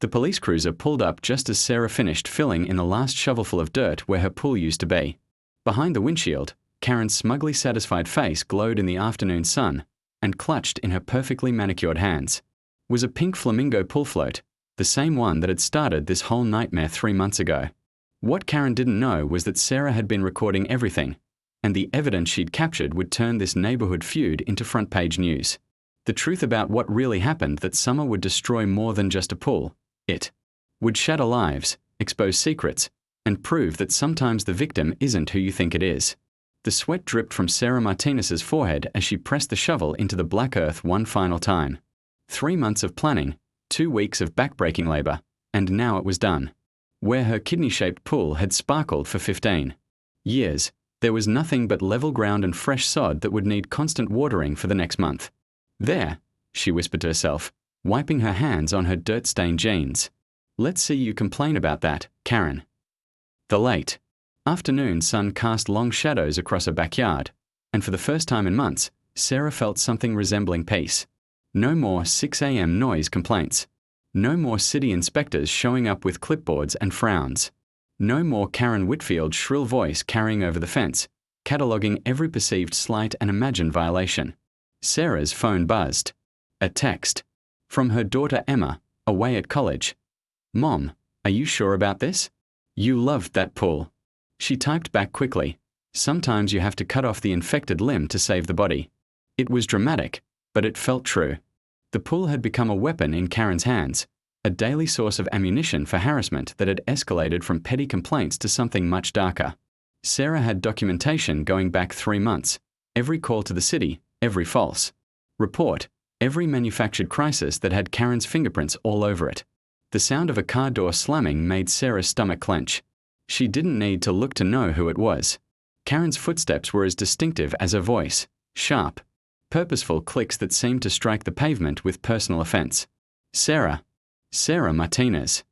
The police cruiser pulled up just as Sarah finished filling in the last shovelful of dirt where her pool used to be. Behind the windshield, Karen's smugly satisfied face glowed in the afternoon sun, and clutched in her perfectly manicured hands was a pink flamingo pool float, the same one that had started this whole nightmare 3 months ago. What Karen didn't know was that Sarah had been recording everything, and the evidence she'd captured would turn this neighborhood feud into front-page news. The truth about what really happened, that summer would destroy more than just a pool. It would shatter lives, expose secrets, and prove that sometimes the victim isn't who you think it is. The sweat dripped from Sarah Martinez's forehead as she pressed the shovel into the black earth one final time. 3 months of planning, 2 weeks of backbreaking labor, and now it was done. Where her kidney-shaped pool had sparkled for 15 years, there was nothing but level ground and fresh sod that would need constant watering for the next month. There, she whispered to herself, wiping her hands on her dirt-stained jeans. Let's see you complain about that, Karen. The late afternoon sun cast long shadows across her backyard, and for the first time in months, Sarah felt something resembling peace. No more 6 a.m. noise complaints. No more city inspectors showing up with clipboards and frowns. No more Karen Whitfield's shrill voice carrying over the fence, cataloguing every perceived slight and imagined violation. Sarah's phone buzzed. A text. From her daughter Emma, away at college. "Mom, are you sure about this? You loved that pool." She typed back quickly. Sometimes you have to cut off the infected limb to save the body. It was dramatic, but it felt true. The pool had become a weapon in Karen's hands, a daily source of ammunition for harassment that had escalated from petty complaints to something much darker. Sarah had documentation going back 3 months, every call to the city, every false report, every manufactured crisis that had Karen's fingerprints all over it. The sound of a car door slamming made Sarah's stomach clench. She didn't need to look to know who it was. Karen's footsteps were as distinctive as her voice, sharp, purposeful clicks that seemed to strike the pavement with personal offense. Sarah Martinez.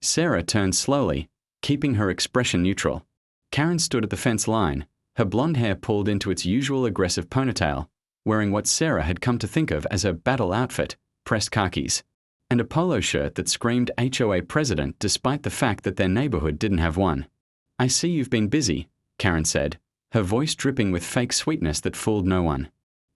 Sarah turned slowly, keeping her expression neutral. Karen stood at the fence line, her blonde hair pulled into its usual aggressive ponytail, wearing what Sarah had come to think of as her battle outfit, pressed khakis, and a polo shirt that screamed HOA president despite the fact that their neighborhood didn't have one. "I see you've been busy," Karen said, her voice dripping with fake sweetness that fooled no one.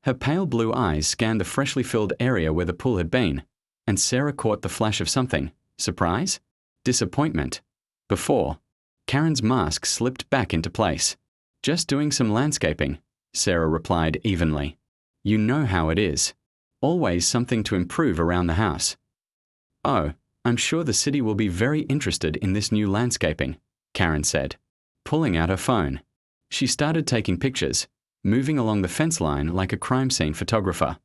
Her pale blue eyes scanned the freshly filled area where the pool had been, and Sarah caught the flash of something. Surprise? Disappointment? Before Karen's mask slipped back into place. "Just doing some landscaping," Sarah replied evenly. "You know how it is. Always something to improve around the house." "Oh, I'm sure the city will be very interested in this new landscaping," Karen said, pulling out her phone. She started taking pictures, moving along the fence line like a crime scene photographer.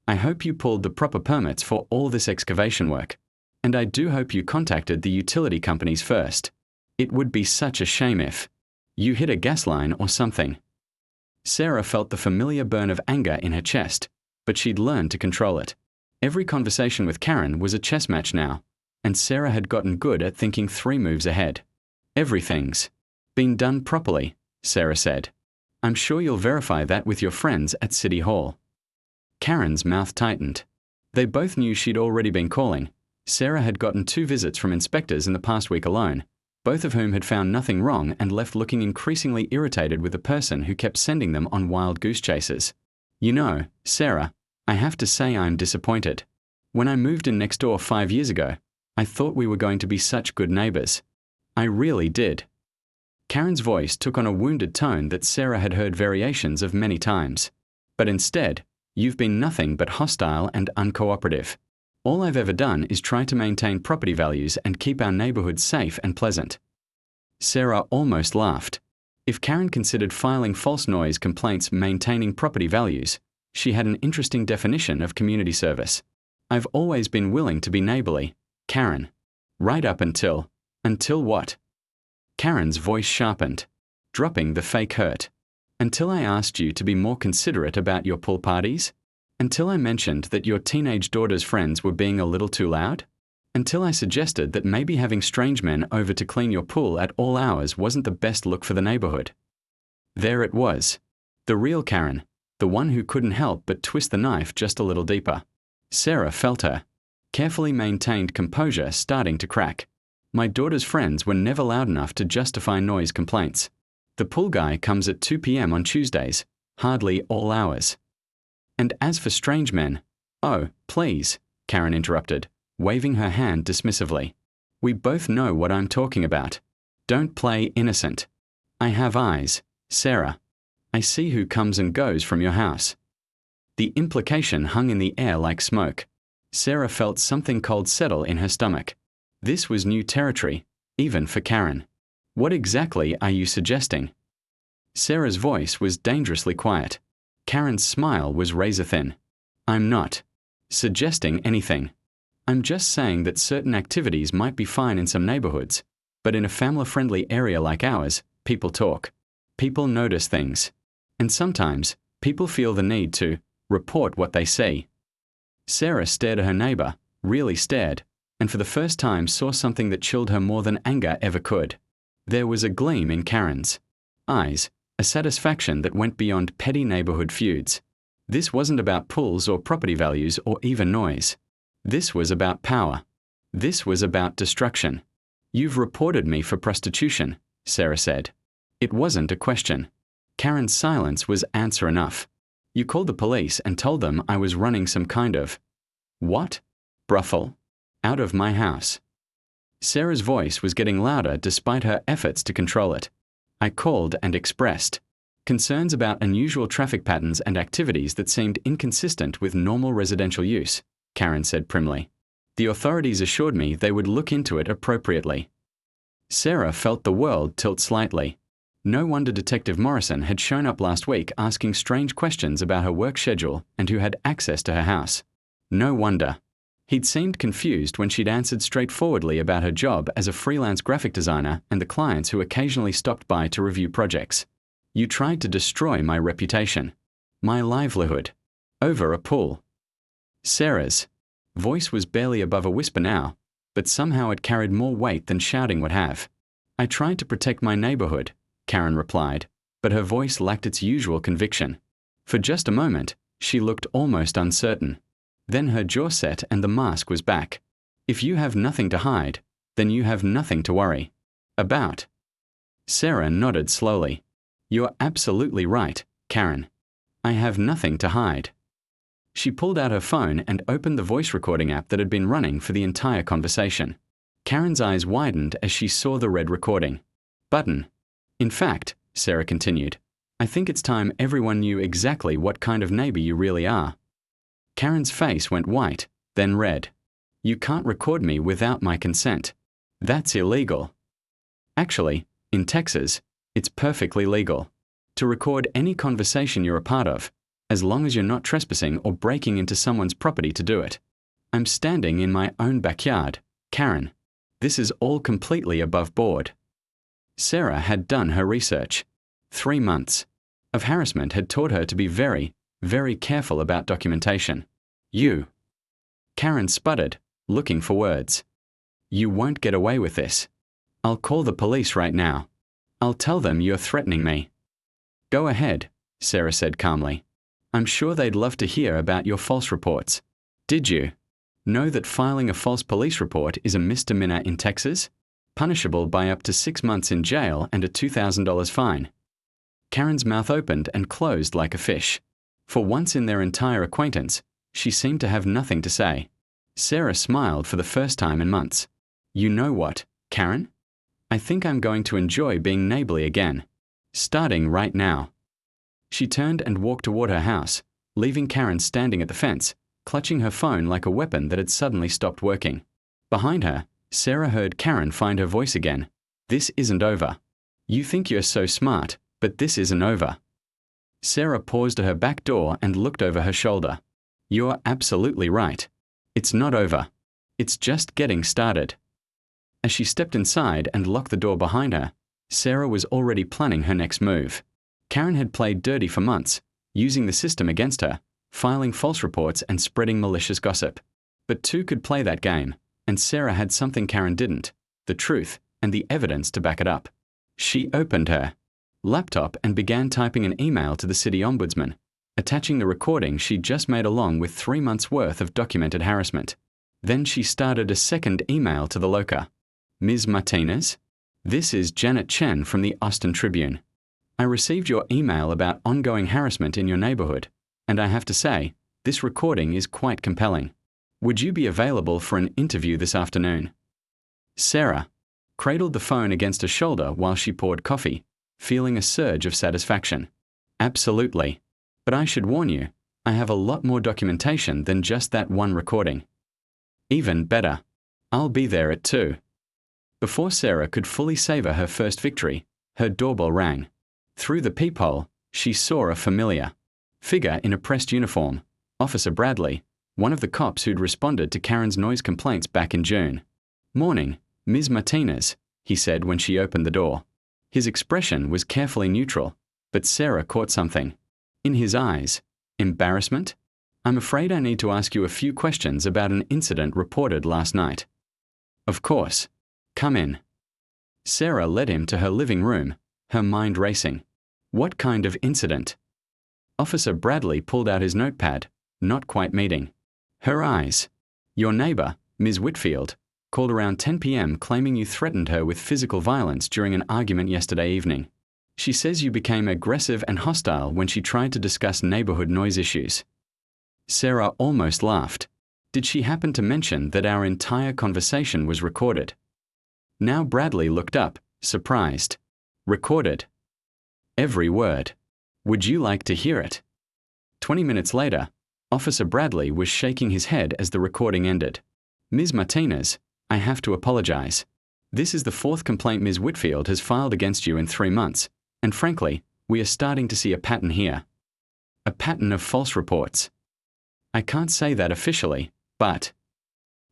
"I hope you pulled the proper permits for all this excavation work. And I do hope you contacted the utility companies first. It would be such a shame if you hit a gas line or something." Sarah felt the familiar burn of anger in her chest, but she'd learned to control it. Every conversation with Karen was a chess match now, and Sarah had gotten good at thinking 3 moves ahead. "Everything's been done properly," Sarah said. "I'm sure you'll verify that with your friends at City Hall." Karen's mouth tightened. They both knew she'd already been calling. Sarah had gotten 2 visits from inspectors in the past week alone, both of whom had found nothing wrong and left looking increasingly irritated with the person who kept sending them on wild goose chases. "You know, Sarah, I have to say I'm disappointed. When I moved in next door 5 years ago, I thought we were going to be such good neighbors. I really did." Karen's voice took on a wounded tone that Sarah had heard variations of many times. "But instead, you've been nothing but hostile and uncooperative. All I've ever done is try to maintain property values and keep our neighborhood safe and pleasant." Sarah almost laughed. If Karen considered filing false noise complaints maintaining property values, she had an interesting definition of community service. "I've always been willing to be neighborly, Karen. Right up until what?" Karen's voice sharpened, dropping the fake hurt. "Until I asked you to be more considerate about your pool parties? Until I mentioned that your teenage daughter's friends were being a little too loud? Until I suggested that maybe having strange men over to clean your pool at all hours wasn't the best look for the neighborhood?" There it was. The real Karen, the one who couldn't help but twist the knife just a little deeper. Sarah felt her. carefully maintained composure starting to crack. My daughter's friends were never loud enough to justify noise complaints. The pool guy comes at 2 p.m. on Tuesdays, hardly all hours. And as for strange men, oh, please, Karen interrupted, waving her hand dismissively. We both know what I'm talking about. Don't play innocent. I have eyes, Sarah. I see who comes and goes from your house. The implication hung in the air like smoke. Sarah felt something cold settle in her stomach. This was new territory, even for Karen. What exactly are you suggesting? Sarah's voice was dangerously quiet. Karen's smile was razor-thin. I'm not suggesting anything. I'm just saying that certain activities might be fine in some neighborhoods, but in a family-friendly area like ours, people talk. People notice things. And sometimes, people feel the need to report what they see. Sarah stared at her neighbor, really stared, and for the first time saw something that chilled her more than anger ever could. There was a gleam in Karen's eyes, a satisfaction that went beyond petty neighborhood feuds. This wasn't about pools or property values or even noise. This was about power. This was about destruction. You've reported me for prostitution, Sarah said. It wasn't a question. Karen's silence was answer enough. You called the police and told them I was running some kind of what? Brothel? Out of my house. Sarah's voice was getting louder despite her efforts to control it. I called and expressed concerns about unusual traffic patterns and activities that seemed inconsistent with normal residential use, Karen said primly. The authorities assured me they would look into it appropriately. Sarah felt the world tilt slightly. No wonder Detective Morrison had shown up last week asking strange questions about her work schedule and who had access to her house. No wonder. He'd seemed confused when she'd answered straightforwardly about her job as a freelance graphic designer and the clients who occasionally stopped by to review projects. You tried to destroy my reputation, my livelihood, over a pool. Sarah's voice was barely above a whisper now, but somehow it carried more weight than shouting would have. I tried to protect my neighborhood, Karen replied, but her voice lacked its usual conviction. For just a moment, she looked almost uncertain. Then her jaw set and the mask was back. If you have nothing to hide, then you have nothing to worry about. Sarah nodded slowly. You're absolutely right, Karen. I have nothing to hide. She pulled out her phone and opened the voice recording app that had been running for the entire conversation. Karen's eyes widened as she saw the red recording button. In fact, Sarah continued, I think it's time everyone knew exactly what kind of neighbor you really are. Karen's face went white, then red. You can't record me without my consent. That's illegal. Actually, in Texas, it's perfectly legal to record any conversation you're a part of, as long as you're not trespassing or breaking into someone's property to do it. I'm standing in my own backyard, Karen. This is all completely above board. Sarah had done her research. 3 months of harassment had taught her to be very, very careful about documentation. You. Karen sputtered, looking for words. You won't get away with this. I'll call the police right now. I'll tell them you're threatening me. Go ahead, Sarah said calmly. I'm sure they'd love to hear about your false reports. Did you know that filing a false police report is a misdemeanor in Texas, punishable by up to 6 months in jail and a $2,000 fine? Karen's mouth opened and closed like a fish. For once in their entire acquaintance, she seemed to have nothing to say. Sarah smiled for the first time in months. You know what, Karen? I think I'm going to enjoy being neighborly again. Starting right now. She turned and walked toward her house, leaving Karen standing at the fence, clutching her phone like a weapon that had suddenly stopped working. Behind her, Sarah heard Karen find her voice again. This isn't over. You think you're so smart, but this isn't over. Sarah paused at her back door and looked over her shoulder. You're absolutely right. It's not over. It's just getting started. As she stepped inside and locked the door behind her, Sarah was already planning her next move. Karen had played dirty for months, using the system against her, filing false reports and spreading malicious gossip. But two could play that game, and Sarah had something Karen didn't, the truth and the evidence to back it up. She opened her laptop and began typing an email to the city ombudsman, attaching the recording she'd just made along with 3 months' worth of documented harassment. Then she started a second email to the loca. Ms. Martinez? This is Janet Chen from the Austin Tribune. I received your email about ongoing harassment in your neighborhood, and I have to say, this recording is quite compelling. Would you be available for an interview this afternoon? Sarah cradled the phone against her shoulder while she poured coffee, feeling a surge of satisfaction. Absolutely. But I should warn you, I have a lot more documentation than just that one recording. Even better. I'll be there at 2. Before Sarah could fully savor her first victory, her doorbell rang. Through the peephole, she saw a familiar figure in a pressed uniform, Officer Bradley, one of the cops who'd responded to Karen's noise complaints back in June. Morning, Ms. Martinez, he said when she opened the door. His expression was carefully neutral, but Sarah caught something. In his eyes, embarrassment? I'm afraid I need to ask you a few questions about an incident reported last night. Of course. Come in. Sarah led him to her living room, her mind racing. What kind of incident? Officer Bradley pulled out his notepad, not quite meeting. Her eyes. Your neighbor, Ms. Whitfield, called around 10 p.m. claiming you threatened her with physical violence during an argument yesterday evening. She says you became aggressive and hostile when she tried to discuss neighborhood noise issues. Sarah almost laughed. Did she happen to mention that our entire conversation was recorded? Now Bradley looked up, surprised. Recorded. Every word. Would you like to hear it? 20 minutes later, Officer Bradley was shaking his head as the recording ended. Ms. Martinez, I have to apologize. This is the 4th complaint Ms. Whitfield has filed against you in 3 months, and frankly, we are starting to see a pattern here. A pattern of false reports. I can't say that officially, but...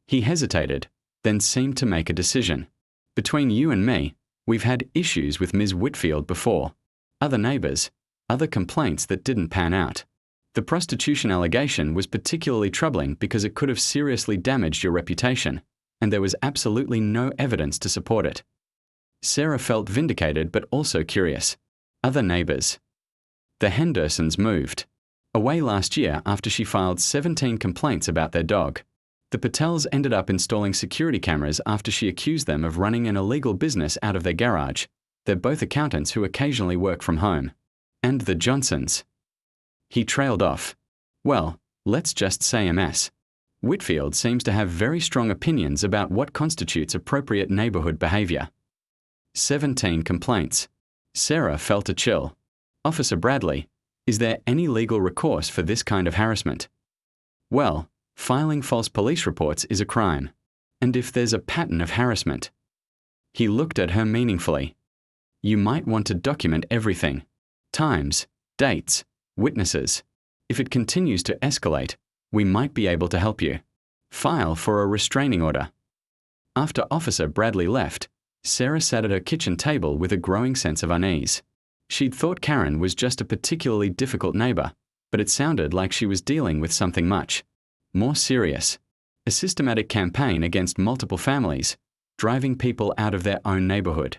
He hesitated, then seemed to make a decision. Between you and me, we've had issues with Ms. Whitfield before. Other neighbors, other complaints that didn't pan out. The prostitution allegation was particularly troubling because it could have seriously damaged your reputation, and there was absolutely no evidence to support it. Sarah felt vindicated but also curious. Other neighbors. The Hendersons moved away last year after she filed 17 complaints about their dog. The Patels ended up installing security cameras after she accused them of running an illegal business out of their garage. They're both accountants who occasionally work from home. And the Johnsons. He trailed off. Well, let's just say a mess. Whitfield seems to have very strong opinions about what constitutes appropriate neighborhood behavior. 17 complaints. Sarah felt a chill. Officer Bradley, is there any legal recourse for this kind of harassment? Well, filing false police reports is a crime. And if there's a pattern of harassment? He looked at her meaningfully. You might want to document everything. Times, dates, witnesses. If it continues to escalate, we might be able to help you. File for a restraining order. After Officer Bradley left, Sarah sat at her kitchen table with a growing sense of unease. She'd thought Karen was just a particularly difficult neighbor, but it sounded like she was dealing with something much more serious. A systematic campaign against multiple families, driving people out of their own neighborhood.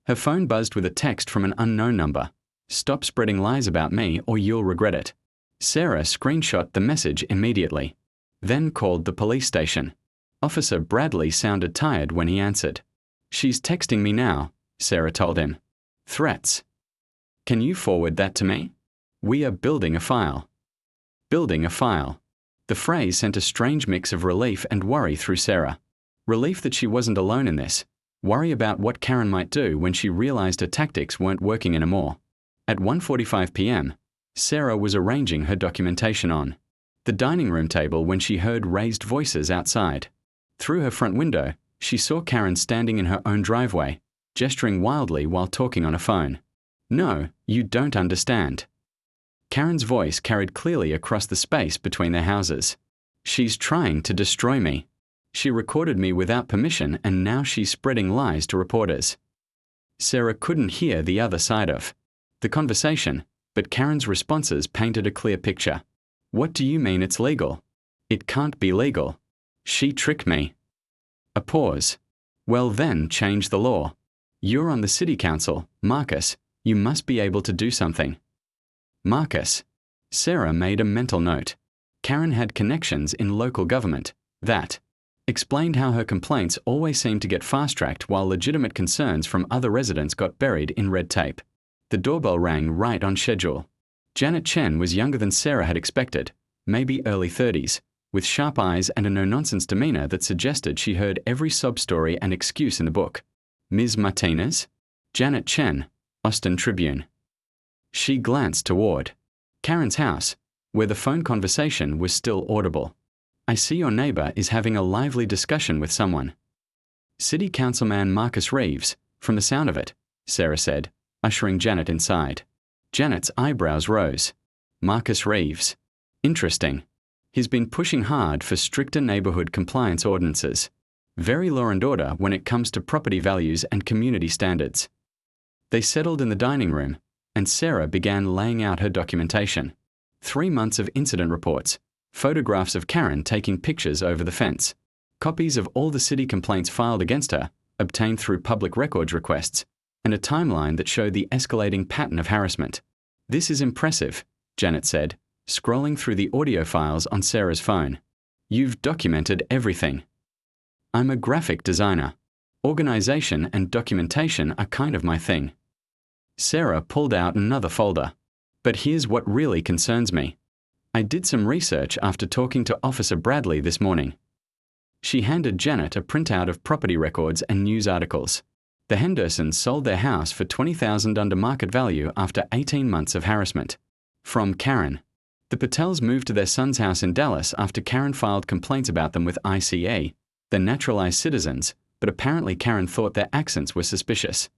Her phone buzzed with a text from an unknown number. Stop spreading lies about me or you'll regret it. Sarah screenshot the message immediately, then called the police station. Officer Bradley sounded tired when he answered. She's texting me now, Sarah told him. Threats. Can you forward that to me? We are building a file. Building a file. The phrase sent a strange mix of relief and worry through Sarah. Relief that she wasn't alone in this. Worry about what Karen might do when she realized her tactics weren't working anymore. At 1:45 p.m., Sarah was arranging her documentation on the dining room table when she heard raised voices outside. Through her front window, she saw Karen standing in her own driveway, gesturing wildly while talking on a phone. No, you don't understand. Karen's voice carried clearly across the space between their houses. She's trying to destroy me. She recorded me without permission and now she's spreading lies to reporters. Sarah couldn't hear the other side of the conversation, but Karen's responses painted a clear picture. What do you mean it's legal? It can't be legal. She tricked me. A pause. Well then, change the law. You're on the city council, Marcus. You must be able to do something. Marcus. Sarah made a mental note. Karen had connections in local government. That explained how her complaints always seemed to get fast-tracked while legitimate concerns from other residents got buried in red tape. The doorbell rang right on schedule. Janet Chen was younger than Sarah had expected, maybe early 30s, with sharp eyes and a no-nonsense demeanor that suggested she heard every sob story and excuse in the book. Ms. Martinez? Janet Chen, Austin Tribune. She glanced toward Karen's house, where the phone conversation was still audible. I see your neighbor is having a lively discussion with someone. City Councilman Marcus Reeves, from the sound of it, Sarah said, ushering Janet inside. Janet's eyebrows rose. Marcus Reeves. Interesting. He's been pushing hard for stricter neighborhood compliance ordinances. Very law and order when it comes to property values and community standards. They settled in the dining room, and Sarah began laying out her documentation. 3 months of incident reports, photographs of Karen taking pictures over the fence, copies of all the city complaints filed against her, obtained through public records requests, and a timeline that showed the escalating pattern of harassment. This is impressive, Janet said, scrolling through the audio files on Sarah's phone. You've documented everything. I'm a graphic designer. Organization and documentation are kind of my thing. Sarah pulled out another folder. But here's what really concerns me. I did some research after talking to Officer Bradley this morning. She handed Janet a printout of property records and news articles. The Hendersons sold their house for $20,000 under market value after 18 months of harassment. From Karen. The Patels moved to their son's house in Dallas after Karen filed complaints about them with ICA. They're naturalized citizens, but apparently Karen thought their accents were suspicious.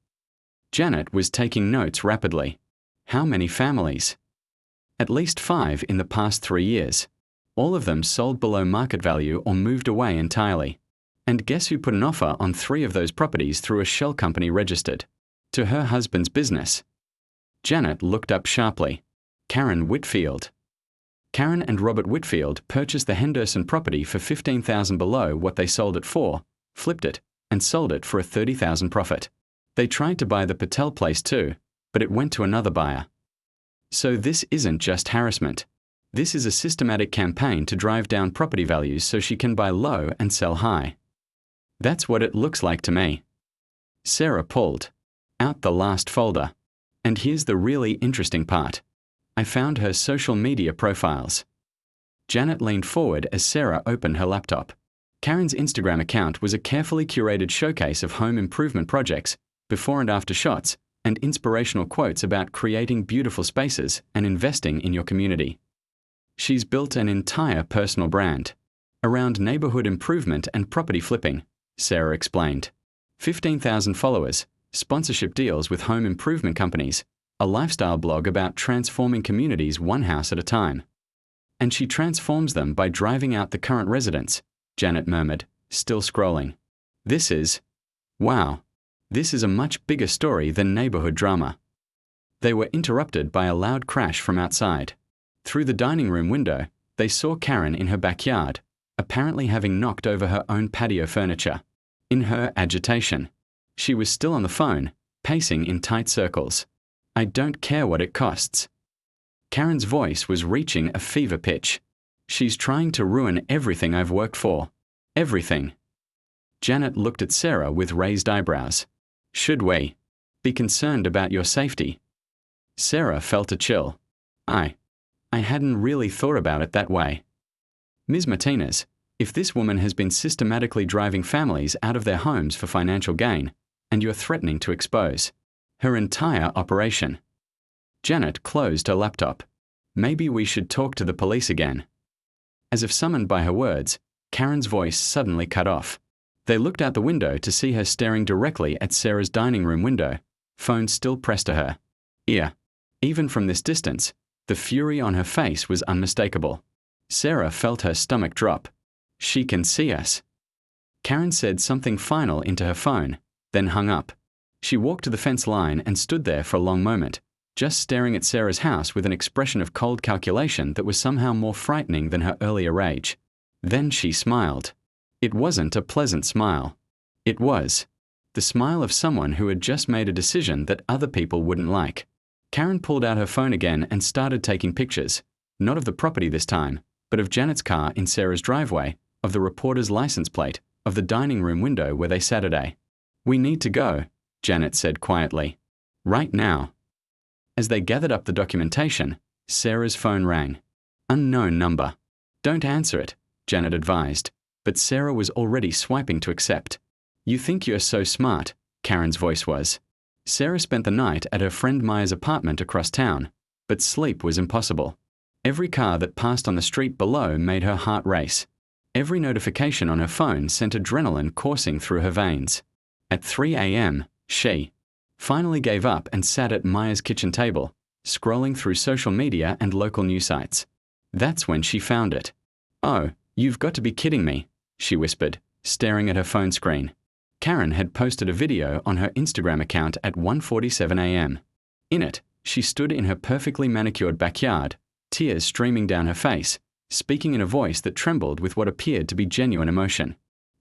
Janet was taking notes rapidly. How many families? At least 5 in the past 3 years. All of them sold below market value or moved away entirely. And guess who put an offer on 3 of those properties through a shell company registered to her husband's business? Janet looked up sharply. Karen Whitfield. Karen and Robert Whitfield purchased the Henderson property for $15,000 below what they sold it for, flipped it, and sold it for a $30,000 profit. They tried to buy the Patel place too, but it went to another buyer. So this isn't just harassment. This is a systematic campaign to drive down property values so she can buy low and sell high. That's what it looks like to me. Sarah pulled out the last folder. And here's the really interesting part. I found her social media profiles. Janet leaned forward as Sarah opened her laptop. Karen's Instagram account was a carefully curated showcase of home improvement projects, before and after shots, and inspirational quotes about creating beautiful spaces and investing in your community. She's built an entire personal brand around neighborhood improvement and property flipping, Sarah explained. 15,000 followers, sponsorship deals with home improvement companies, a lifestyle blog about transforming communities one house at a time. And she transforms them by driving out the current residents, Janet murmured, still scrolling. Wow. This is a much bigger story than neighborhood drama. They were interrupted by a loud crash from outside. Through the dining room window, they saw Karen in her backyard, apparently having knocked over her own patio furniture. In her agitation, she was still on the phone, pacing in tight circles. I don't care what it costs. Karen's voice was reaching a fever pitch. She's trying to ruin everything I've worked for. Everything. Janet looked at Sarah with raised eyebrows. Should we be concerned about your safety? Sarah felt a chill. I hadn't really thought about it that way. Ms. Martinez, if this woman has been systematically driving families out of their homes for financial gain, and you're threatening to expose her entire operation. Janet closed her laptop. Maybe we should talk to the police again. As if summoned by her words, Karen's voice suddenly cut off. They looked out the window to see her staring directly at Sarah's dining room window, phone still pressed to her ear. Even from this distance, the fury on her face was unmistakable. Sarah felt her stomach drop. She can see us. Karen said something final into her phone, then hung up. She walked to the fence line and stood there for a long moment, just staring at Sarah's house with an expression of cold calculation that was somehow more frightening than her earlier rage. Then she smiled. It wasn't a pleasant smile. It was the smile of someone who had just made a decision that other people wouldn't like. Karen pulled out her phone again and started taking pictures, not of the property this time, but of Janet's car in Sarah's driveway, of the reporter's license plate, of the dining room window where they sat today. "We need to go," Janet said quietly. "Right now." As they gathered up the documentation, Sarah's phone rang. Unknown number. "Don't answer it," Janet advised, but Sarah was already swiping to accept. "You think you're so smart," Karen's voice was. Sarah spent the night at her friend Maya's apartment across town, but sleep was impossible. Every car that passed on the street below made her heart race. Every notification on her phone sent adrenaline coursing through her veins. At 3 a.m., she finally gave up and sat at Maya's kitchen table, scrolling through social media and local news sites. That's when she found it. "Oh, you've got to be kidding me," she whispered, staring at her phone screen. Karen had posted a video on her Instagram account at 1:47 a.m. In it, she stood in her perfectly manicured backyard, tears streaming down her face, speaking in a voice that trembled with what appeared to be genuine emotion.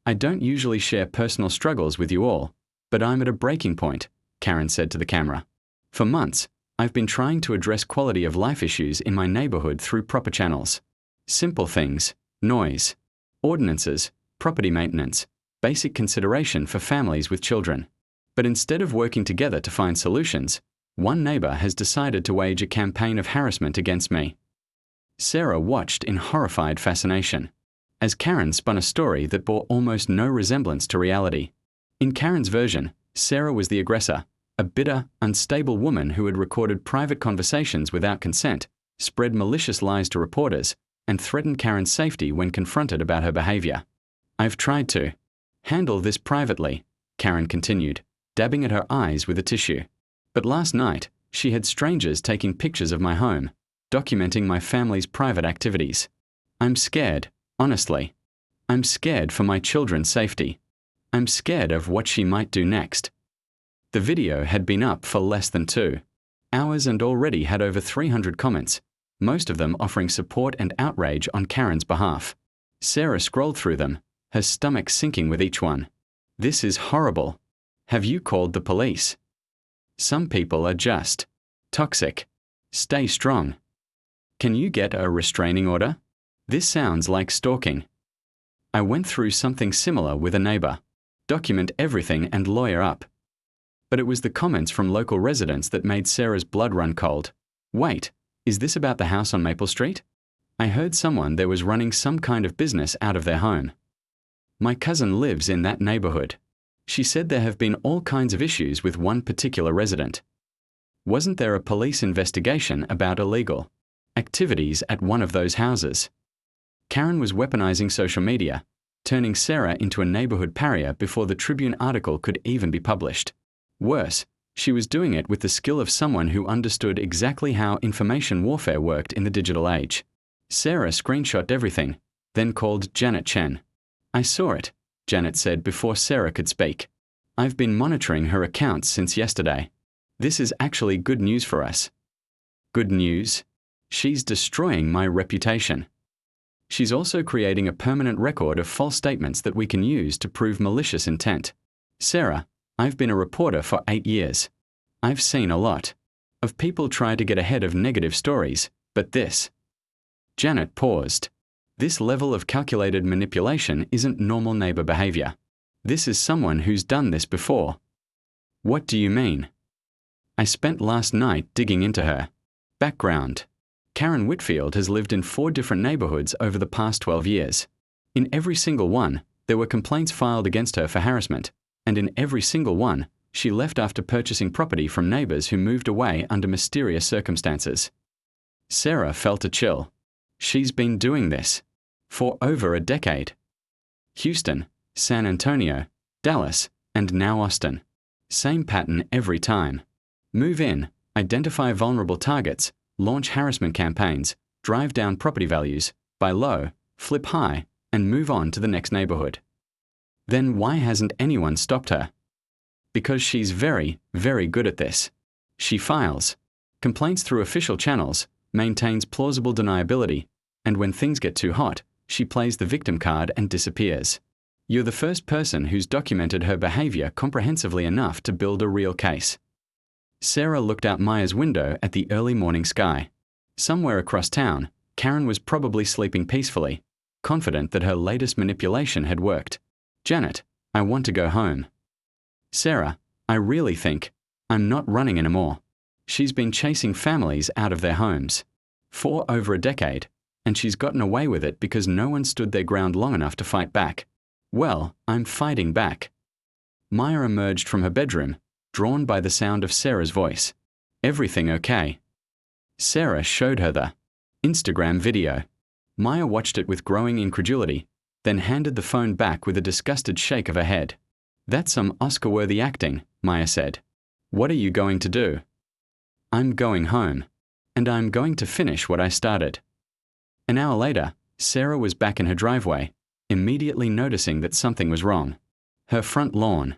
"I don't usually share personal struggles with you all, but I'm at a breaking point," Karen said to the camera. "For months, I've been trying to address quality of life issues in my neighborhood through proper channels. Simple things, noise, ordinances, property maintenance, basic consideration for families with children. But instead of working together to find solutions, one neighbor has decided to wage a campaign of harassment against me." Sarah watched in horrified fascination as Karen spun a story that bore almost no resemblance to reality. In Karen's version, Sarah was the aggressor, a bitter, unstable woman who had recorded private conversations without consent, spread malicious lies to reporters, and threatened Karen's safety when confronted about her behavior. "I've tried to handle this privately," Karen continued, dabbing at her eyes with a tissue. "But last night, she had strangers taking pictures of my home, documenting my family's private activities. I'm scared, honestly. I'm scared for my children's safety. I'm scared of what she might do next." The video had been up for less than 2 hours and already had over 300 comments, most of them offering support and outrage on Karen's behalf. Sarah scrolled through them, her stomach sinking with each one. "This is horrible. Have you called the police? Some people are just toxic. Stay strong. Can you get a restraining order? This sounds like stalking. I went through something similar with a neighbor. Document everything and lawyer up." But it was the comments from local residents that made Sarah's blood run cold. "Wait, is this about the house on Maple Street? I heard someone there was running some kind of business out of their home. My cousin lives in that neighborhood. She said there have been all kinds of issues with one particular resident. Wasn't there a police investigation about illegal activities at one of those houses?" Karen was weaponizing social media, turning Sarah into a neighborhood pariah before the Tribune article could even be published. Worse, she was doing it with the skill of someone who understood exactly how information warfare worked in the digital age. Sarah screenshot everything, then called Janet Chen. "I saw it," Janet said before Sarah could speak. "I've been monitoring her accounts since yesterday. This is actually good news for us." "Good news? She's destroying my reputation. She's also creating a permanent record of false statements that we can use to prove malicious intent. Sarah, I've been a reporter for 8 years. I've seen a lot of people try to get ahead of negative stories, but this..." Janet paused. "This level of calculated manipulation isn't normal neighbor behavior. This is someone who's done this before." "What do you mean?" "I spent last night digging into her." Background: Karen Whitfield has lived in 4 different neighborhoods over the past 12 years. In every single one, there were complaints filed against her for harassment, and in every single one, she left after purchasing property from neighbors who moved away under mysterious circumstances. Sarah felt a chill. She's been doing this for over a decade. Houston, San Antonio, Dallas, and now Austin. Same pattern every time. Move in, identify vulnerable targets, launch harassment campaigns, drive down property values, buy low, flip high, and move on to the next neighborhood. Then why hasn't anyone stopped her? Because she's very, very good at this. She files complaints through official channels, maintains plausible deniability, and when things get too hot, she plays the victim card and disappears. You're the first person who's documented her behavior comprehensively enough to build a real case. Sarah looked out Maya's window at the early morning sky. Somewhere across town, Karen was probably sleeping peacefully, confident that her latest manipulation had worked. Janet, I want to go home. Sarah, I really think I'm not running anymore. She's been chasing families out of their homes for over a decade, and she's gotten away with it because no one stood their ground long enough to fight back. Well, I'm fighting back. Maya emerged from her bedroom, drawn by the sound of Sarah's voice. Everything okay? Sarah showed her the Instagram video. Maya watched it with growing incredulity, then handed the phone back with a disgusted shake of her head. That's some Oscar-worthy acting, Maya said. What are you going to do? I'm going home, and I'm going to finish what I started. An hour later, Sarah was back in her driveway, immediately noticing that something was wrong. Her front lawn,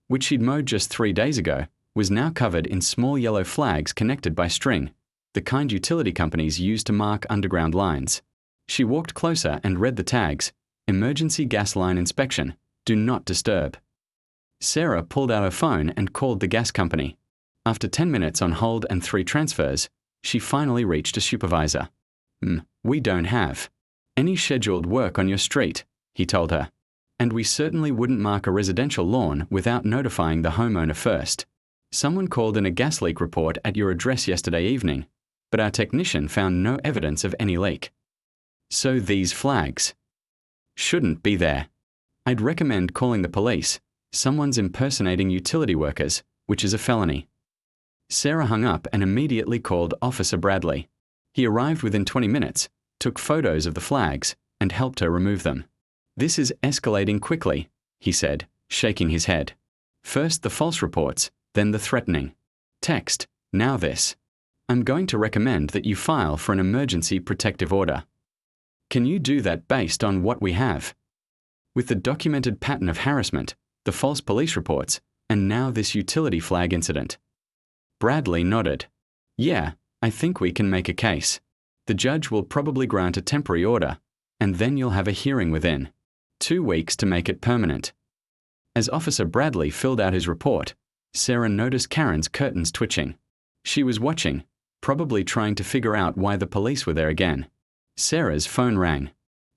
which she'd mowed just 3 days ago, was now covered in small yellow flags connected by string, the kind utility companies use to mark underground lines. She walked closer and read the tags: Emergency gas line inspection, do not disturb. Sarah pulled out her phone and called the gas company. After 10 minutes on hold and 3 transfers, she finally reached a supervisor. We don't have any scheduled work on your street, he told her. And we certainly wouldn't mark a residential lawn without notifying the homeowner first. Someone called in a gas leak report at your address yesterday evening, but our technician found no evidence of any leak. So these flags shouldn't be there. I'd recommend calling the police. Someone's impersonating utility workers, which is a felony. Sarah hung up and immediately called Officer Bradley. He arrived within 20 minutes, took photos of the flags, and helped her remove them. This is escalating quickly, he said, shaking his head. First the false reports, then the threatening. Text, now this. I'm going to recommend that you file for an emergency protective order. Can you do that based on what we have? With the documented pattern of harassment, the false police reports, and now this utility flag incident. Bradley nodded. Yeah, I think we can make a case. The judge will probably grant a temporary order, and then you'll have a hearing within 2 weeks to make it permanent. As Officer Bradley filled out his report, Sarah noticed Karen's curtains twitching. She was watching, probably trying to figure out why the police were there again. Sarah's phone rang.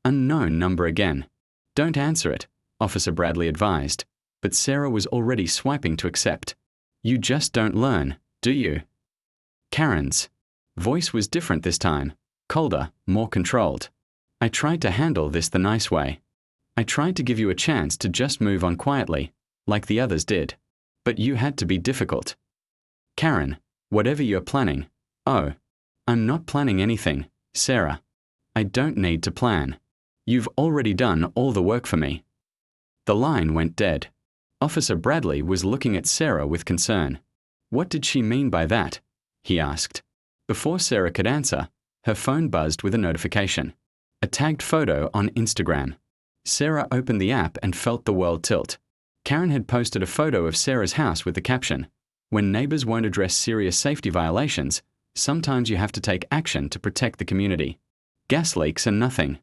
Unknown number again. Don't answer it, Officer Bradley advised, but Sarah was already swiping to accept. You just don't learn, do you? Karen's voice was different this time, colder, more controlled. I tried to handle this the nice way. I tried to give you a chance to just move on quietly, like the others did. But you had to be difficult. Karen, whatever you're planning. Oh, I'm not planning anything, Sarah. I don't need to plan. You've already done all the work for me. The line went dead. Officer Bradley was looking at Sarah with concern. What did she mean by that? He asked. Before Sarah could answer, her phone buzzed with a notification. A tagged photo on Instagram. Sarah opened the app and felt the world tilt. Karen had posted a photo of Sarah's house with the caption, "When neighbors won't address serious safety violations, sometimes you have to take action to protect the community. Gas leaks are nothing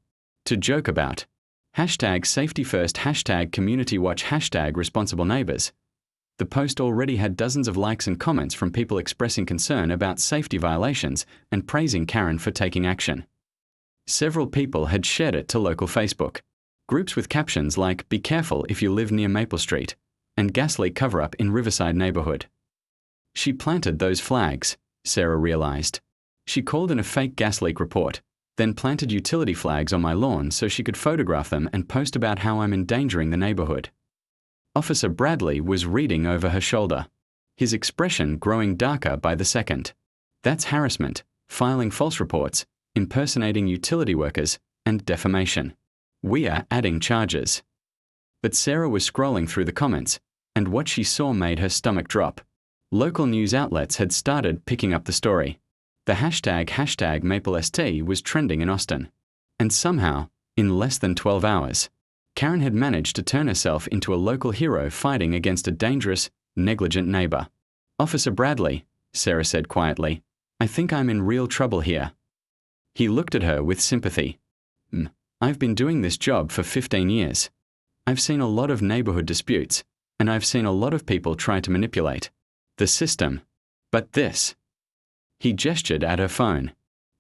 to joke about. Hashtag safety first, hashtag community watch, hashtag responsible neighbors." The post already had dozens of likes and comments from people expressing concern about safety violations and praising Karen for taking action. Several people had shared it to local Facebook groups with captions like, "Be careful if you live near Maple Street," and "Gas leak cover-up in Riverside neighborhood." She planted those flags, Sarah realized. She called in a fake gas leak report, then planted utility flags on my lawn so she could photograph them and post about how I'm endangering the neighborhood. Officer Bradley was reading over her shoulder, his expression growing darker by the second. That's harassment, filing false reports, impersonating utility workers, and defamation. We are adding charges. But Sarah was scrolling through the comments, and what she saw made her stomach drop. Local news outlets had started picking up the story. The hashtag #MapleST was trending in Austin. And somehow, in less than 12 hours, Karen had managed to turn herself into a local hero fighting against a dangerous, negligent neighbor. "Officer Bradley," Sarah said quietly, "I think I'm in real trouble here." He looked at her with sympathy. I've been doing this job for 15 years. I've seen a lot of neighborhood disputes, and I've seen a lot of people try to manipulate the system. But this." He gestured at her phone.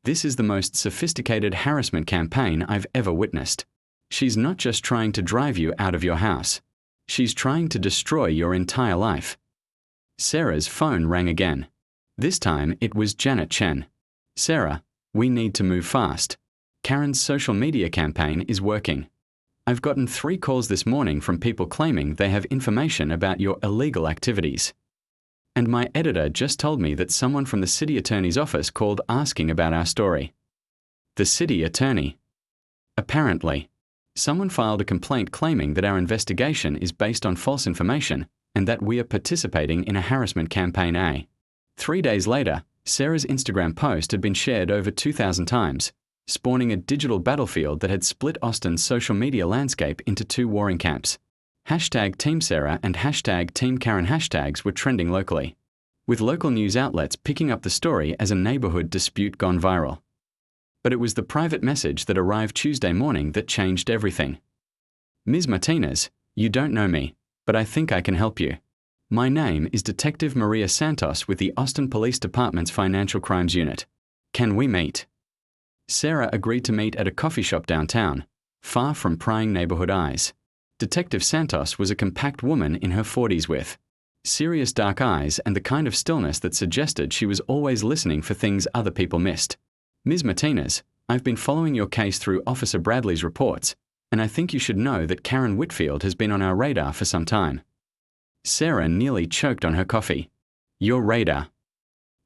"This is the most sophisticated harassment campaign I've ever witnessed. She's not just trying to drive you out of your house. She's trying to destroy your entire life. Sarah's phone rang again. This time it was Janet Chen. Sarah, we need to move fast. Karen's social media campaign is working. I've gotten 3 calls this morning from people claiming they have information about your illegal activities. And my editor just told me that someone from the city attorney's office called asking about our story. The city attorney. Apparently, someone filed a complaint claiming that our investigation is based on false information and that we are participating in a harassment campaign. 3 days later, Sarah's Instagram post had been shared over 2,000 times, spawning a digital battlefield that had split Austin's social media landscape into 2 warring camps. #Team Sarah and #Team Karen hashtags were trending locally, with local news outlets picking up the story as a neighborhood dispute gone viral. But it was the private message that arrived Tuesday morning that changed everything. Ms. Martinez, you don't know me, but I think I can help you. My name is Detective Maria Santos with the Austin Police Department's Financial Crimes Unit. Can we meet? Sarah agreed to meet at a coffee shop downtown, far from prying neighborhood eyes. Detective Santos was a compact woman in her 40s with serious dark eyes and the kind of stillness that suggested she was always listening for things other people missed. Ms. Martinez, I've been following your case through Officer Bradley's reports, and I think you should know that Karen Whitfield has been on our radar for some time. Sarah nearly choked on her coffee. Your radar.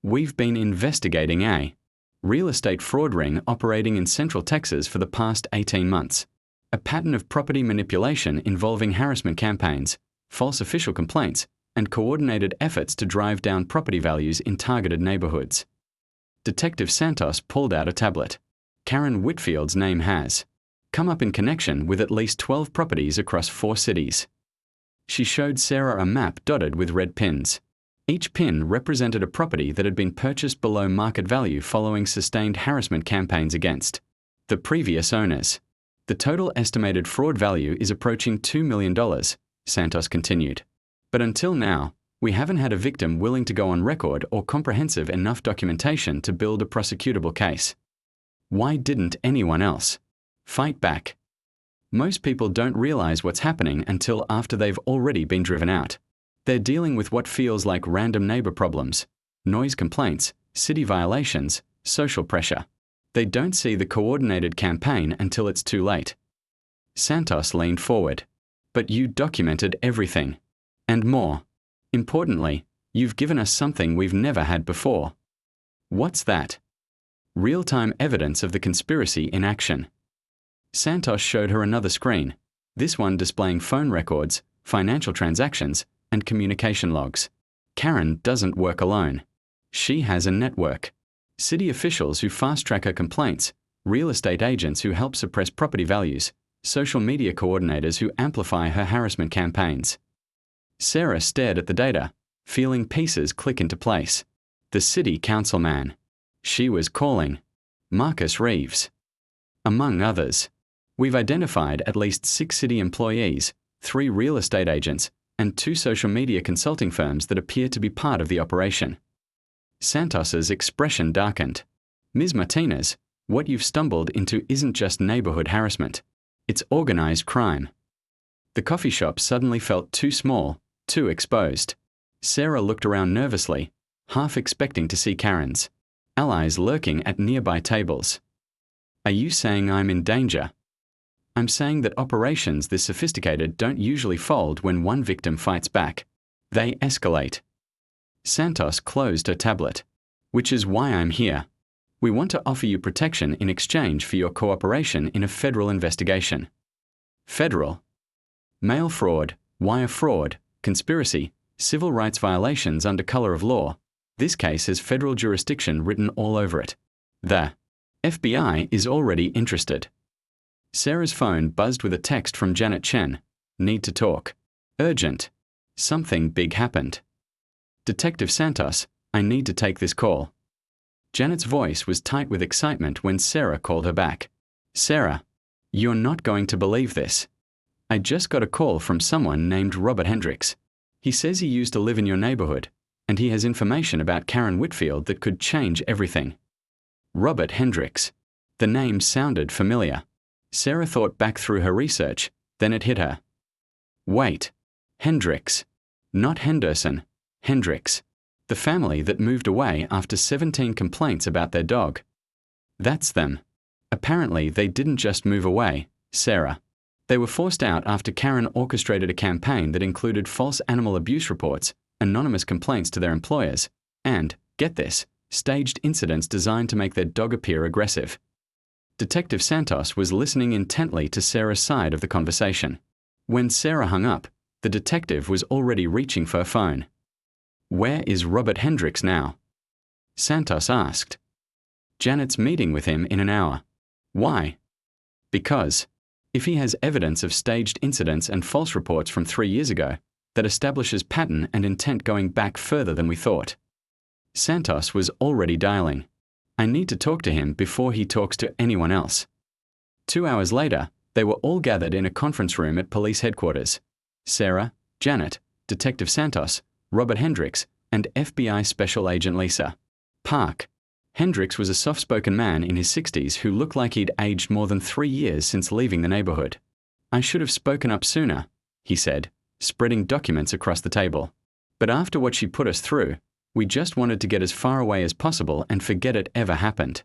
We've been investigating a real estate fraud ring operating in Central Texas for the past 18 months. A pattern of property manipulation involving harassment campaigns, false official complaints, and coordinated efforts to drive down property values in targeted neighborhoods. Detective Santos pulled out a tablet. Karen Whitfield's name has come up in connection with at least 12 properties across 4 cities. She showed Sarah a map dotted with red pins. Each pin represented a property that had been purchased below market value following sustained harassment campaigns against the previous owners. The total estimated fraud value is approaching $2 million, Santos continued. But until now, we haven't had a victim willing to go on record or comprehensive enough documentation to build a prosecutable case. Why didn't anyone else fight back? Most people don't realize what's happening until after they've already been driven out. They're dealing with what feels like random neighbor problems, noise complaints, city violations, social pressure. They don't see the coordinated campaign until it's too late. Santos leaned forward. But you documented everything. And more. Importantly, you've given us something we've never had before. What's that? Real-time evidence of the conspiracy in action. Santos showed her another screen, this one displaying phone records, financial transactions, and communication logs. Karen doesn't work alone. She has a network. City officials who fast-track her complaints, real estate agents who help suppress property values, social media coordinators who amplify her harassment campaigns. Sarah stared at the data, feeling pieces click into place. The city councilman. She was calling Marcus Reeves. Among others, we've identified at least 6 city employees, 3 real estate agents, and 2 social media consulting firms that appear to be part of the operation. Santos's expression darkened. Ms. Martinez, what you've stumbled into isn't just neighborhood harassment. It's organized crime. The coffee shop suddenly felt too small, too exposed. Sarah looked around nervously, half expecting to see Karen's allies lurking at nearby tables. Are you saying I'm in danger? I'm saying that operations this sophisticated don't usually fold when one victim fights back. They escalate. Santos closed her tablet. Which is why I'm here. We want to offer you protection in exchange for your cooperation in a federal investigation. Federal? Mail fraud, wire fraud, conspiracy, civil rights violations under color of law. This case has federal jurisdiction written all over it. The FBI is already interested. Sarah's phone buzzed with a text from Janet Chen. Need to talk. Urgent. Something big happened. Detective Santos, I need to take this call. Janet's voice was tight with excitement when Sarah called her back. Sarah, you're not going to believe this. I just got a call from someone named Robert Hendricks. He says he used to live in your neighborhood, and he has information about Karen Whitfield that could change everything. Robert Hendricks. The name sounded familiar. Sarah thought back through her research, then it hit her. Wait. Hendricks. Not Henderson. Hendricks. The family that moved away after 17 complaints about their dog. That's them. Apparently, they didn't just move away, Sarah. They were forced out after Karen orchestrated a campaign that included false animal abuse reports, anonymous complaints to their employers, and, get this, staged incidents designed to make their dog appear aggressive. Detective Santos was listening intently to Sarah's side of the conversation. When Sarah hung up, the detective was already reaching for her phone. Where is Robert Hendricks now? Santos asked. Janet's meeting with him in an hour. Why? Because, if he has evidence of staged incidents and false reports from 3 years ago, that establishes pattern and intent going back further than we thought. Santos was already dialing. I need to talk to him before he talks to anyone else. 2 hours later, they were all gathered in a conference room at police headquarters. Sarah, Janet, Detective Santos, Robert Hendricks, and FBI Special Agent Lisa. Park. Hendricks was a soft-spoken man in his 60s who looked like he'd aged more than 3 years since leaving the neighborhood. I should have spoken up sooner, he said, spreading documents across the table. But after what she put us through, we just wanted to get as far away as possible and forget it ever happened.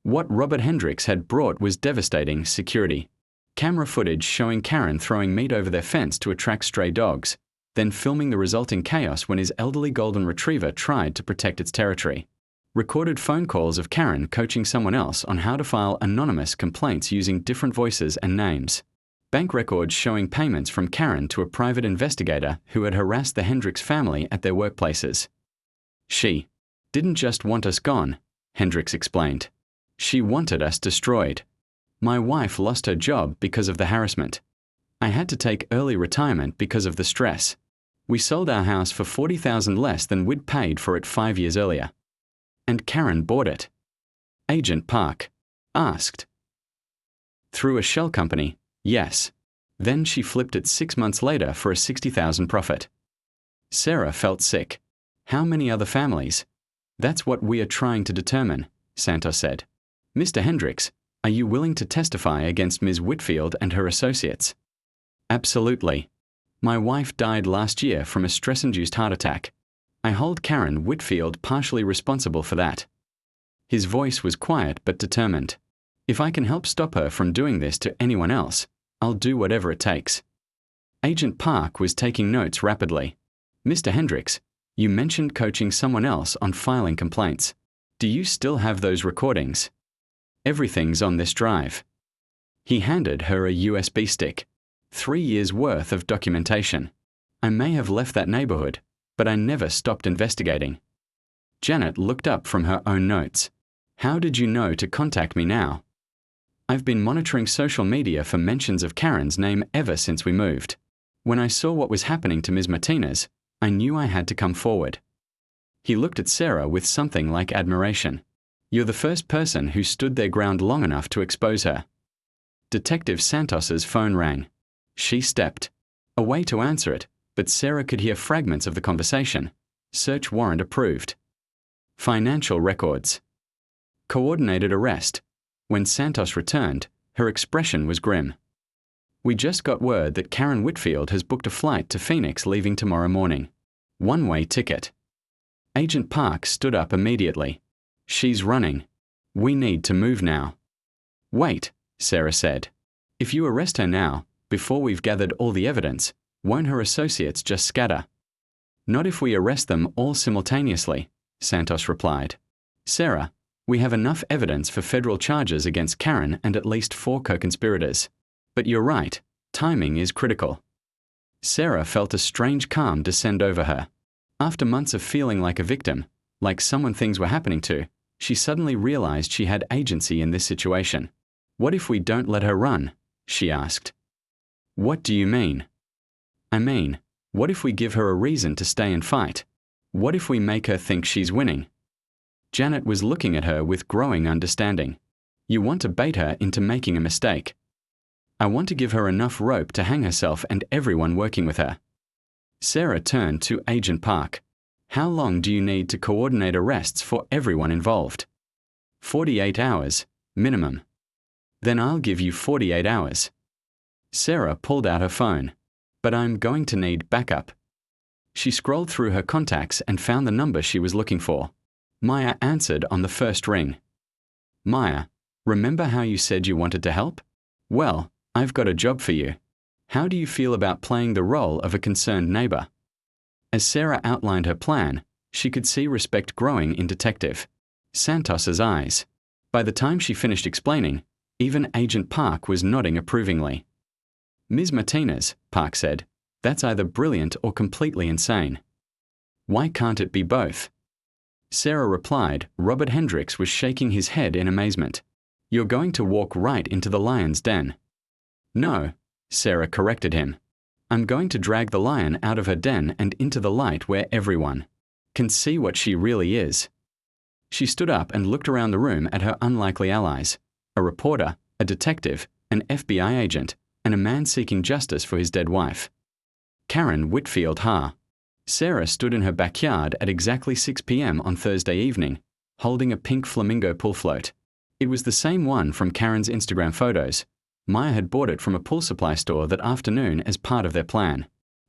What Robert Hendricks had brought was devastating security. Camera footage showing Karen throwing meat over their fence to attract stray dogs, then filming the resulting chaos when his elderly golden retriever tried to protect its territory. Recorded phone calls of Karen coaching someone else on how to file anonymous complaints using different voices and names. Bank records showing payments from Karen to a private investigator who had harassed the Hendricks family at their workplaces. She didn't just want us gone, Hendricks explained. She wanted us destroyed. My wife lost her job because of the harassment. I had to take early retirement because of the stress. We sold our house for $40,000 less than we'd paid for it 5 years earlier. And Karen bought it. Agent Park asked. Through a shell company, yes. Then she flipped it 6 months later for a $60,000 profit. Sarah felt sick. How many other families? That's what we are trying to determine, Santos said. Mr. Hendricks, are you willing to testify against Ms. Whitfield and her associates? Absolutely. My wife died last year from a stress-induced heart attack. I hold Karen Whitfield partially responsible for that. His voice was quiet but determined. If I can help stop her from doing this to anyone else, I'll do whatever it takes. Agent Park was taking notes rapidly. Mr. Hendricks, you mentioned coaching someone else on filing complaints. Do you still have those recordings? Everything's on this drive. He handed her a USB stick. 3 years' worth of documentation. I may have left that neighborhood, but I never stopped investigating. Janet looked up from her own notes. How did you know to contact me now? I've been monitoring social media for mentions of Karen's name ever since we moved. When I saw what was happening to Ms. Martinez, I knew I had to come forward. He looked at Sarah with something like admiration. You're the first person who stood their ground long enough to expose her. Detective Santos's phone rang. She stepped away to answer it, but Sarah could hear fragments of the conversation. Search warrant approved. Financial records. Coordinated arrest. When Santos returned, her expression was grim. We just got word that Karen Whitfield has booked a flight to Phoenix leaving tomorrow morning. One-way ticket. Agent Park stood up immediately. She's running. We need to move now. Wait, Sarah said. If you arrest her now, before we've gathered all the evidence, won't her associates just scatter? Not if we arrest them all simultaneously, Santos replied. Sarah, we have enough evidence for federal charges against Karen and at least 4 co-conspirators. But you're right, timing is critical. Sarah felt a strange calm descend over her. After months of feeling like a victim, like someone things were happening to, she suddenly realized she had agency in this situation. What if we don't let her run? She asked. What do you mean? I mean, what if we give her a reason to stay and fight? What if we make her think she's winning? Janet was looking at her with growing understanding. You want to bait her into making a mistake. I want to give her enough rope to hang herself and everyone working with her. Sarah turned to Agent Park. How long do you need to coordinate arrests for everyone involved? 48 hours, minimum. Then I'll give you 48 hours. Sarah pulled out her phone. But I'm going to need backup. She scrolled through her contacts and found the number she was looking for. Maya answered on the first ring. Maya, remember how you said you wanted to help? Well, I've got a job for you. How do you feel about playing the role of a concerned neighbor? As Sarah outlined her plan, she could see respect growing in Detective Santos's eyes. By the time she finished explaining, even Agent Park was nodding approvingly. Ms. Martinez, Park said, that's either brilliant or completely insane. Why can't it be both? Sarah replied. Robert Hendricks was shaking his head in amazement. You're going to walk right into the lion's den. No, Sarah corrected him. I'm going to drag the lion out of her den and into the light where everyone can see what she really is. She stood up and looked around the room at her unlikely allies, a reporter, a detective, an FBI agent, and a man seeking justice for his dead wife. Karen Whitfield Ha. Sarah stood in her backyard at exactly 6 p.m. on Thursday evening, holding a pink flamingo pool float. It was the same one from Karen's Instagram photos. Maya had bought it from a pool supply store that afternoon as part of their plan.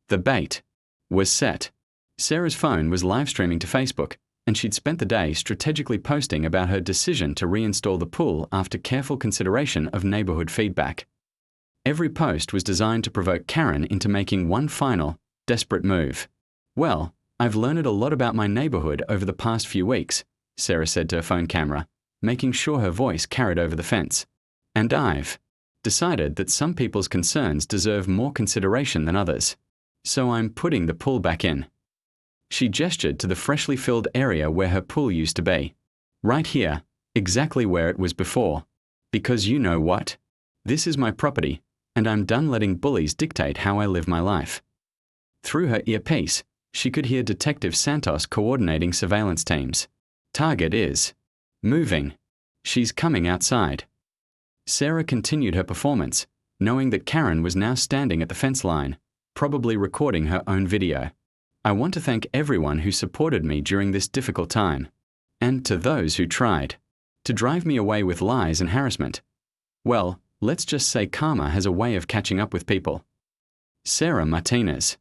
The bait was set. Sarah's phone was live streaming to Facebook, and she'd spent the day strategically posting about her decision to reinstall the pool after careful consideration of neighborhood feedback. Every post was designed to provoke Karen into making one final, desperate move. Well, I've learned a lot about my neighborhood over the past few weeks, Sarah said to her phone camera, making sure her voice carried over the fence. And I've decided that some people's concerns deserve more consideration than others. So I'm putting the pool back in. She gestured to the freshly filled area where her pool used to be. Right here, exactly where it was before. Because you know what? This is my property, and I'm done letting bullies dictate how I live my life. Through her earpiece, she could hear Detective Santos coordinating surveillance teams. Target is moving. She's coming outside. Sarah continued her performance, knowing that Karen was now standing at the fence line, probably recording her own video. I want to thank everyone who supported me during this difficult time, and to those who tried to drive me away with lies and harassment. Well, let's just say karma has a way of catching up with people. Sarah Martinez.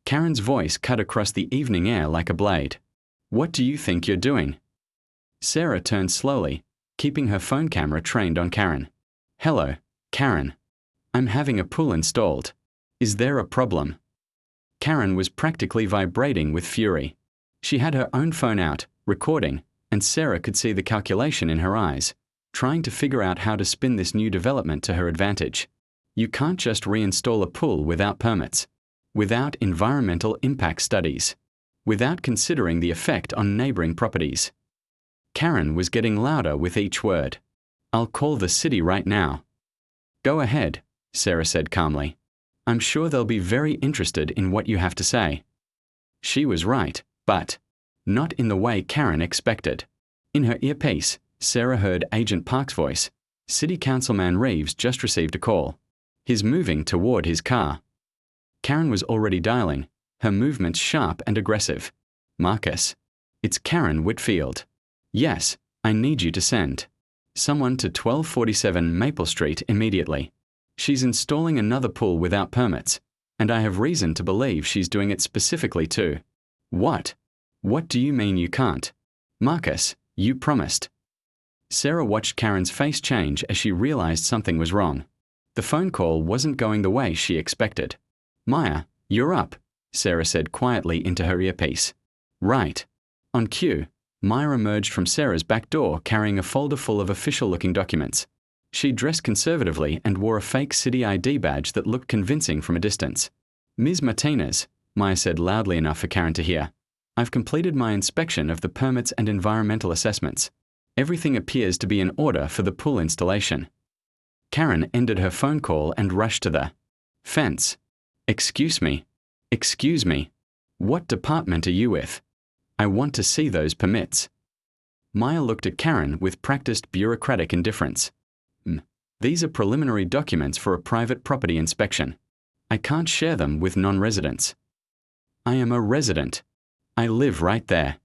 Karen's voice cut across the evening air like a blade. What do you think you're doing? Sarah turned slowly, keeping her phone camera trained on Karen. Hello, Karen. I'm having a pool installed. Is there a problem? Karen was practically vibrating with fury. She had her own phone out, recording, and Sarah could see the calculation in her eyes, trying to figure out how to spin this new development to her advantage. You can't just reinstall a pool without permits, without environmental impact studies, without considering the effect on neighboring properties. Karen was getting louder with each word. I'll call the city right now. Go ahead, Sarah said calmly. I'm sure they'll be very interested in what you have to say. She was right, but not in the way Karen expected. In her earpiece, Sarah heard Agent Park's voice. City Councilman Reeves just received a call. He's moving toward his car. Karen was already dialing, her movements sharp and aggressive. Marcus. It's Karen Whitfield. Yes, I need you to send someone to 1247 Maple Street immediately. She's installing another pool without permits, and I have reason to believe she's doing it specifically too. What? What do you mean you can't? Marcus, you promised. Sarah watched Karen's face change as she realized something was wrong. The phone call wasn't going the way she expected. Maya, you're up, Sarah said quietly into her earpiece. Right. On cue, Maya emerged from Sarah's back door carrying a folder full of official-looking documents. She dressed conservatively and wore a fake city ID badge that looked convincing from a distance. Ms. Martinez, Maya said loudly enough for Karen to hear, I've completed my inspection of the permits and environmental assessments. Everything appears to be in order for the pool installation. Karen ended her phone call and rushed to the fence. Excuse me. Excuse me. What department are you with? I want to see those permits. Maya looked at Karen with practiced bureaucratic indifference. These are preliminary documents for a private property inspection. I can't share them with non-residents. I am a resident. I live right there.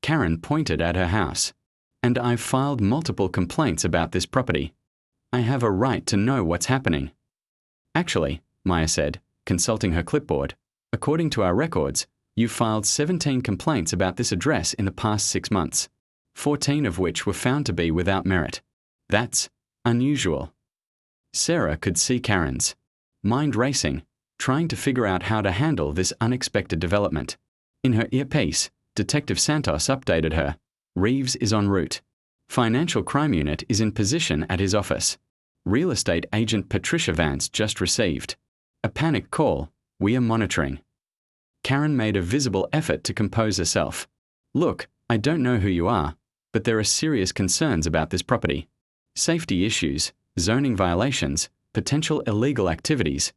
Karen pointed at her house. And I've filed multiple complaints about this property. I have a right to know what's happening. Actually, Maya said, consulting her clipboard, according to our records, you've filed 17 complaints about this address in the past 6 months, 14 of which were found to be without merit. That's unusual. Sarah could see Karen's mind racing, trying to figure out how to handle this unexpected development. In her earpiece, Detective Santos updated her. Reeves is en route. Financial Crime Unit is in position at his office. Real estate agent Patricia Vance just received a panic call. We are monitoring. Karen made a visible effort to compose herself. Look, I don't know who you are, but there are serious concerns about this property. Safety issues, zoning violations, potential illegal activities.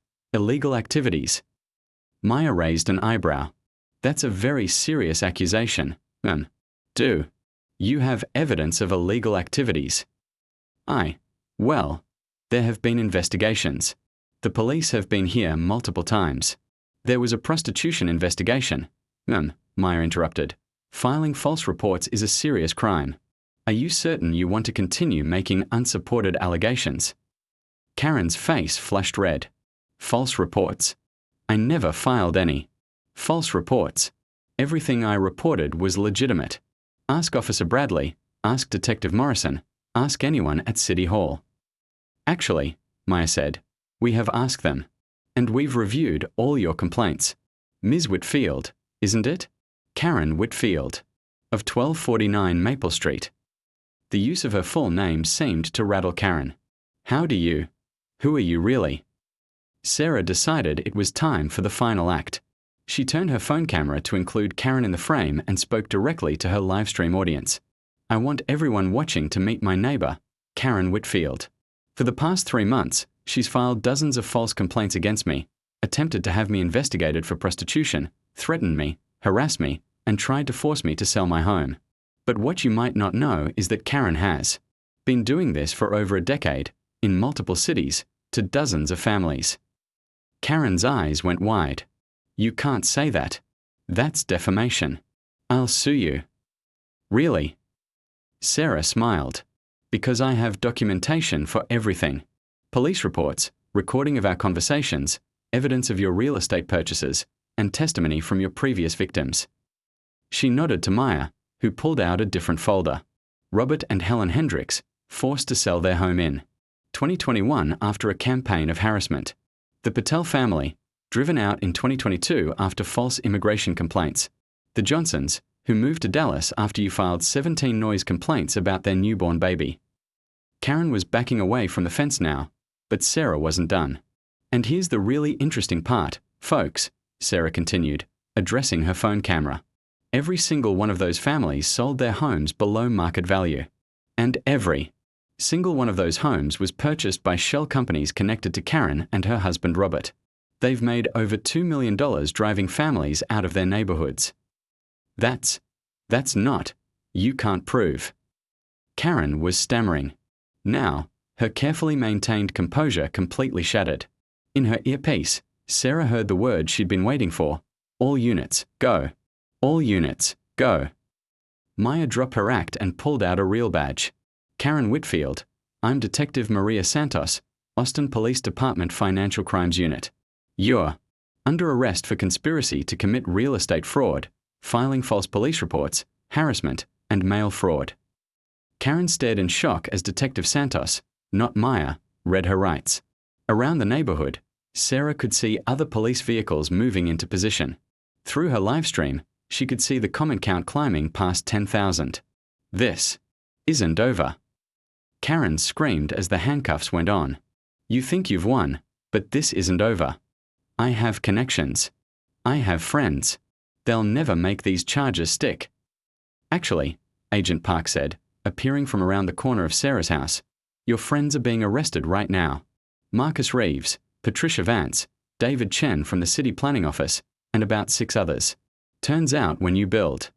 Maya raised an eyebrow. That's a very serious accusation. Do you have evidence of illegal activities? Well, there have been investigations. The police have been here multiple times. There was a prostitution investigation. Maya interrupted. Filing false reports is a serious crime. Are you certain you want to continue making unsupported allegations? Karen's face flushed red. False reports. I never filed any. False reports. Everything I reported was legitimate. Ask Officer Bradley, ask Detective Morrison, ask anyone at City Hall. Actually, Maya said, we have asked them. And we've reviewed all your complaints. Ms. Whitfield, isn't it? Karen Whitfield, of 1249 Maple Street. The use of her full name seemed to rattle Karen. Who are you really? Sarah decided it was time for the final act. She turned her phone camera to include Karen in the frame and spoke directly to her livestream audience. I want everyone watching to meet my neighbor, Karen Whitfield. For the past 3 months, she's filed dozens of false complaints against me, attempted to have me investigated for prostitution, threatened me, harassed me, and tried to force me to sell my home. But what you might not know is that Karen has been doing this for over a decade, in multiple cities, to dozens of families. Karen's eyes went wide. You can't say that. That's defamation. I'll sue you. Really? Sarah smiled. Because I have documentation for everything. Police reports, recording of our conversations, evidence of your real estate purchases, and testimony from your previous victims. She nodded to Maya, who pulled out a different folder. Robert and Helen Hendricks, forced to sell their home in 2021 after a campaign of harassment. The Patel family, driven out in 2022 after false immigration complaints. The Johnsons, who moved to Dallas after you filed 17 noise complaints about their newborn baby. Karen was backing away from the fence now, but Sarah wasn't done. And here's the really interesting part, folks, Sarah continued, addressing her phone camera. Every single one of those families sold their homes below market value. And every single one of those homes was purchased by shell companies connected to Karen and her husband Robert. They've made over $2 million driving families out of their neighborhoods. That's not, you can't prove. Karen was stammering. Now, her carefully maintained composure completely shattered. In her earpiece, Sarah heard the word she'd been waiting for. All units, go. All units, go. Maya dropped her act and pulled out a real badge. Karen Whitfield, I'm Detective Maria Santos, Austin Police Department Financial Crimes Unit. You're under arrest for conspiracy to commit real estate fraud, filing false police reports, harassment, and mail fraud. Karen stared in shock as Detective Santos, not Maya, read her rights. Around the neighborhood, Sarah could see other police vehicles moving into position. Through her live stream, she could see the comment count climbing past 10,000. This isn't over. Karen screamed as the handcuffs went on. You think you've won, but this isn't over. I have connections. I have friends. They'll never make these charges stick. Actually, Agent Park said, appearing from around the corner of Sarah's house, your friends are being arrested right now. Marcus Reeves, Patricia Vance, David Chen from the City Planning Office, and about 6 others. Turns out when you build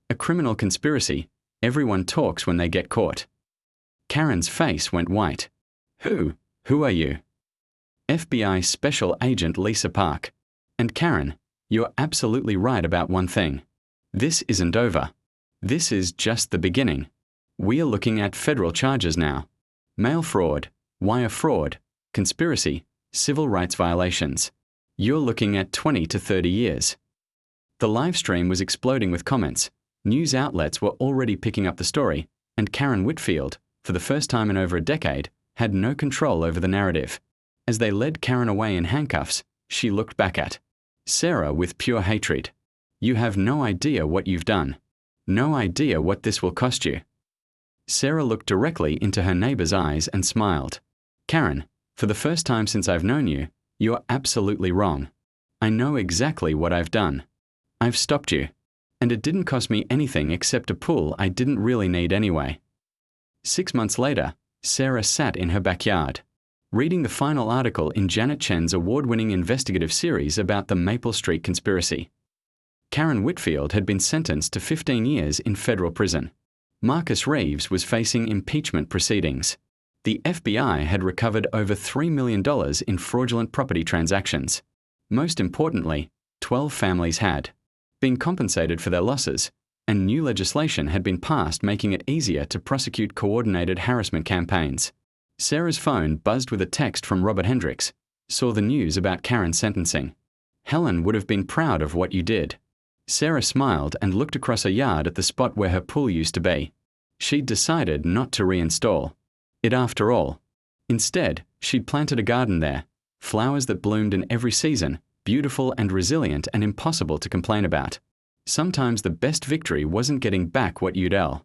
a criminal conspiracy, everyone talks when they get caught. Karen's face went white. Who are you? FBI Special Agent Lisa Park. And Karen, you're absolutely right about one thing. This isn't over. This is just the beginning. We are looking at federal charges now. Mail fraud, wire fraud, conspiracy, civil rights violations. You're looking at 20 to 30 years. The live stream was exploding with comments. News outlets were already picking up the story, and Karen Whitfield, for the first time in over a decade, had no control over the narrative. As they led Karen away in handcuffs, she looked back at Sarah with pure hatred. You have no idea what you've done. No idea what this will cost you. Sarah looked directly into her neighbor's eyes and smiled. Karen, for the first time since I've known you, you're absolutely wrong. I know exactly what I've done. I've stopped you. And it didn't cost me anything except a pool I didn't really need anyway. 6 months later, Sarah sat in her backyard, reading the final article in Janet Chen's award-winning investigative series about the Maple Street conspiracy. Karen Whitfield had been sentenced to 15 years in federal prison. Marcus Reeves was facing impeachment proceedings. The FBI had recovered over $3 million in fraudulent property transactions. Most importantly, 12 families had been compensated for their losses, and new legislation had been passed making it easier to prosecute coordinated harassment campaigns. Sarah's phone buzzed with a text from Robert Hendricks. Saw the news about Karen's sentencing. Helen would have been proud of what you did. Sarah smiled and looked across her yard at the spot where her pool used to be. She'd decided not to reinstall it after all. Instead, she'd planted a garden there, flowers that bloomed in every season, beautiful and resilient and impossible to complain about. Sometimes the best victory wasn't getting back what you'd owe.